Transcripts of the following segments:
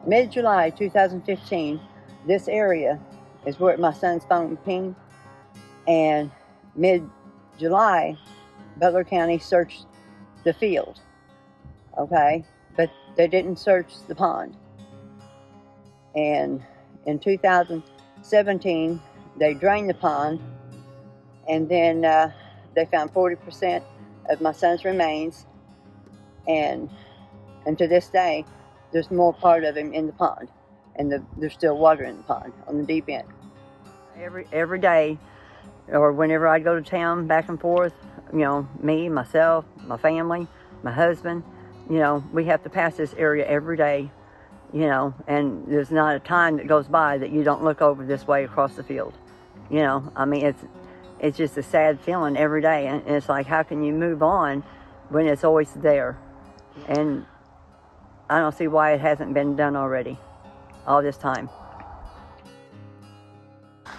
Mid-July 2015, this area is where my son's phone pinged, and mid-July, Butler County searched the field, okay? But they didn't search the pond. And in 2017, they drained the pond, and then they found 40% of my son's remains, and to this day, there's more part of him in the pond, and there's still water in the pond on the deep end. Every day, or whenever I go to town, back and forth, you know, me, myself, my family, my husband, you know, we have to pass this area every day, you know, and there's not a time that goes by that you don't look over this way across the field. You know, I mean, it's just a sad feeling every day, and it's like, how can you move on when it's always there? And I don't see why it hasn't been done already, all this time.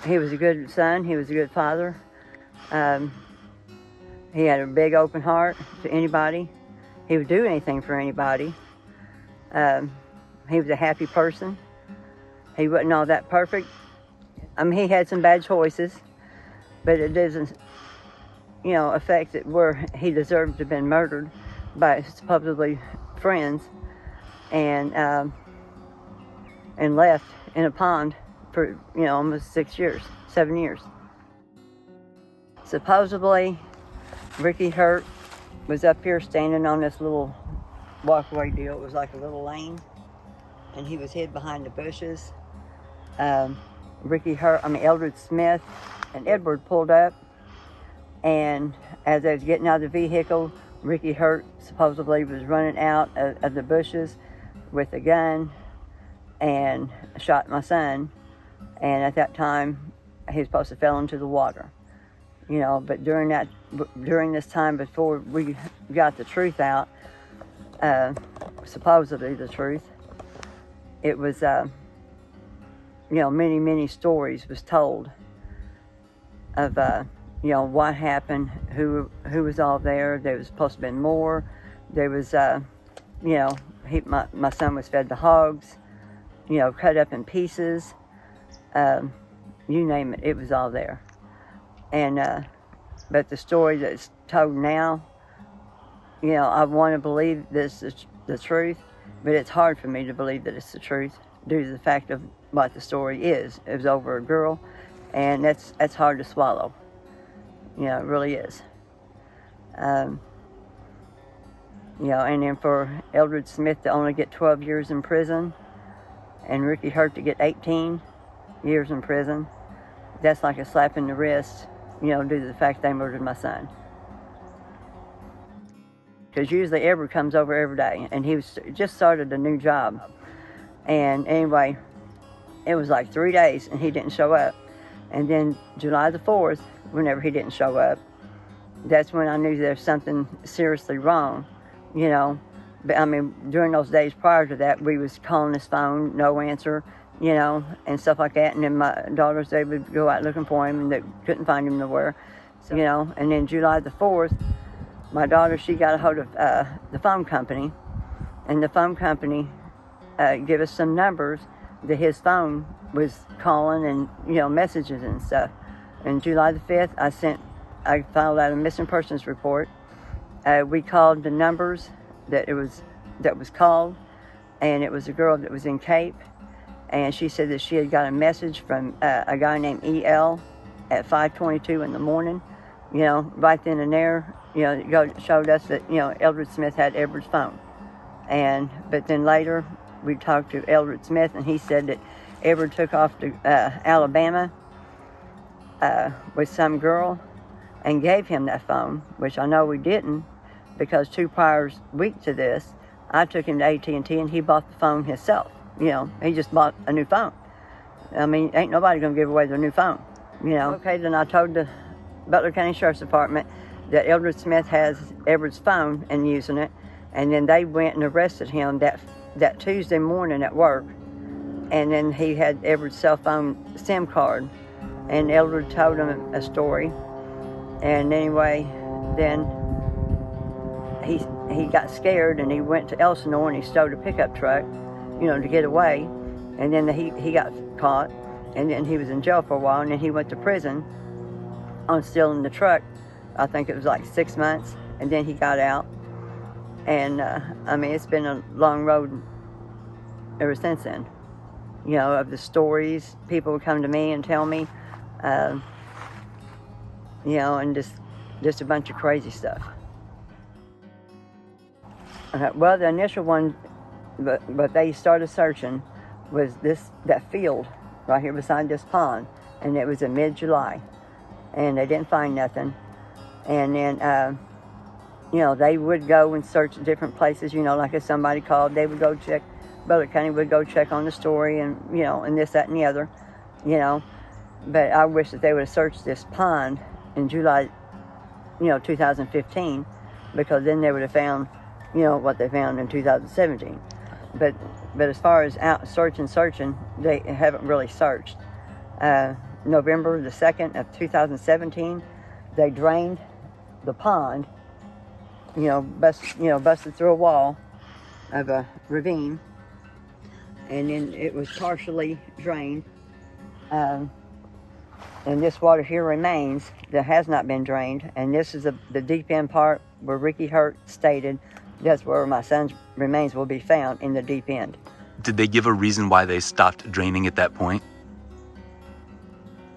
He was a good son. He was a good father. He had a big open heart to anybody. He would do anything for anybody. He was a happy person. He wasn't all that perfect. I mean, he had some bad choices, but it doesn't, you know, affect it where he deserved to have been murdered by supposedly friends, and left in a pond for, you know, almost 7 years. Supposedly, Ricky Hurt was up here standing on this little walkway deal. It was like a little lane, and he was hid behind the bushes. Eldred Smith and Edward pulled up, and as they was getting out of the vehicle, Ricky Hurt supposedly was running out of the bushes with a gun and shot my son. And at that time, he was supposed to fell into the water, you know. But during this time, before we got the truth out, supposedly the truth, it was, you know, many stories was told of, you know, what happened, who was all there. There was supposed to have been more. There was, you know, my son was fed to hogs, you know, cut up in pieces. You name it, it was all there. And, but the story that's told now, you know, I want to believe this is the truth, but it's hard for me to believe that it's the truth due to the fact of what the story is. It was over a girl, and that's hard to swallow. You know, it really is. You know, and then for Eldred Smith to only get 12 years in prison, and Ricky Hurt to get 18 years in prison, that's like a slap in the wrist, you know, due to the fact they murdered my son. Because usually Edward comes over every day, and he just started a new job. And anyway, it was like 3 days, and he didn't show up. And then July the 4th, whenever he didn't show up, that's when I knew there's something seriously wrong, you know. But I mean, during those days prior to that, we was calling his phone, no answer, you know, and stuff like that. And then my daughters, they would go out looking for him, and they couldn't find him nowhere, so, you know. And then July the 4th, my daughter, she got a hold of the phone company, and the phone company gave us some numbers that his phone was calling, and, you know, messages and stuff. And July the 5th, I filed out a missing persons report. We called the numbers that was called, and it was a girl that was in Cape, and she said that she had got a message from a guy named E.L. at 5:22 in the morning. You know, right then and there, you know, it showed us that, you know, Eldred Smith had Edward's phone. But then later, we talked to Eldred Smith, and he said that Edward took off to Alabama with some girl and gave him that phone, which I know we didn't, because 2 prior weeks to this, I took him to AT&T, and he bought the phone himself. You know, he just bought a new phone. I mean, ain't nobody gonna give away their new phone, you know. Okay, then I told the Butler County Sheriff's Department that Eldred Smith has Edward's phone and using it, and then they went and arrested him that Tuesday morning at work, and then he had Edward's cell phone SIM card, and Eldred told him a story, and anyway, then he got scared, and he went to Elsinore, and he stole a pickup truck, to get away. And then he got caught, and then he was in jail for a while, and then he went to prison on stealing the truck. I think it was like 6 months, and then he got out. And it's been a long road ever since then. Of the stories people would come to me and tell me, and just a bunch of crazy stuff. Well, the initial one, but they started searching, was that field right here beside this pond, and it was in mid-July, and they didn't find nothing. And then they would go and search different places, like if somebody called, they would go check, Butler County would go check on the story, and and this, that, and the other, but I wish that they would have searched this pond in July 2015, because then they would have found what they found in 2017. But as far as out searching, they haven't really searched. November the 2nd of 2017, they drained the pond, busted through a wall of a ravine, and then it was partially drained. And this water here remains that has not been drained, and this is the deep end part where Ricky Hurt stated that's where my son's remains will be found, in the deep end. Did they give a reason why they stopped draining at that point?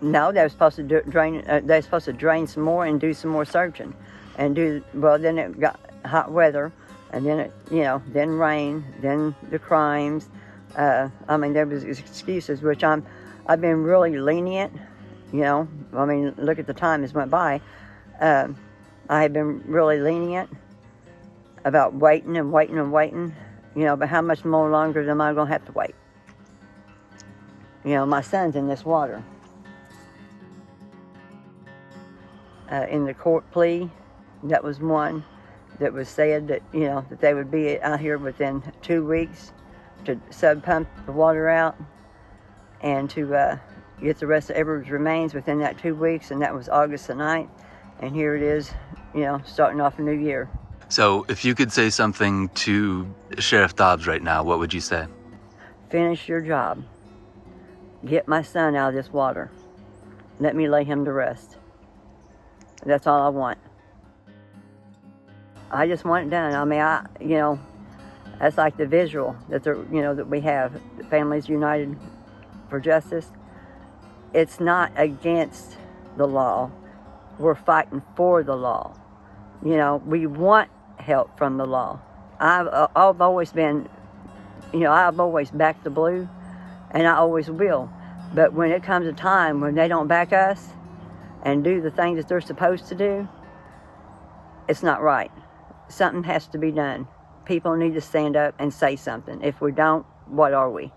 No, they were supposed to drain. They were supposed to drain some more and do some more searching, and then it got hot weather, and then it, then rain, then the crimes. There was excuses, which I've been really lenient. Look at the time as went by. I have been really lenient about waiting, but how much more longer am I going to have to wait? My son's in this water. In the court plea, that was one that was said that, that they would be out here within 2 weeks to sub-pump the water out and to get the rest of Edward's remains within that 2 weeks, and that was August the 9th. And here it is, starting off a new year. So if you could say something to Sheriff Dobbs right now, what would you say? Finish your job. Get my son out of this water. Let me lay him to rest. That's all I want. I just want it done. That's like the visual that that we have, the Families United for Justice. It's not against the law. We're fighting for the law. We want help from the law. I've always been, I've always backed the blue, and I always will. But when it comes a time when they don't back us and do the things that they're supposed to do, it's not right. Something has to be done. People need to stand up and say something. If we don't, what are we?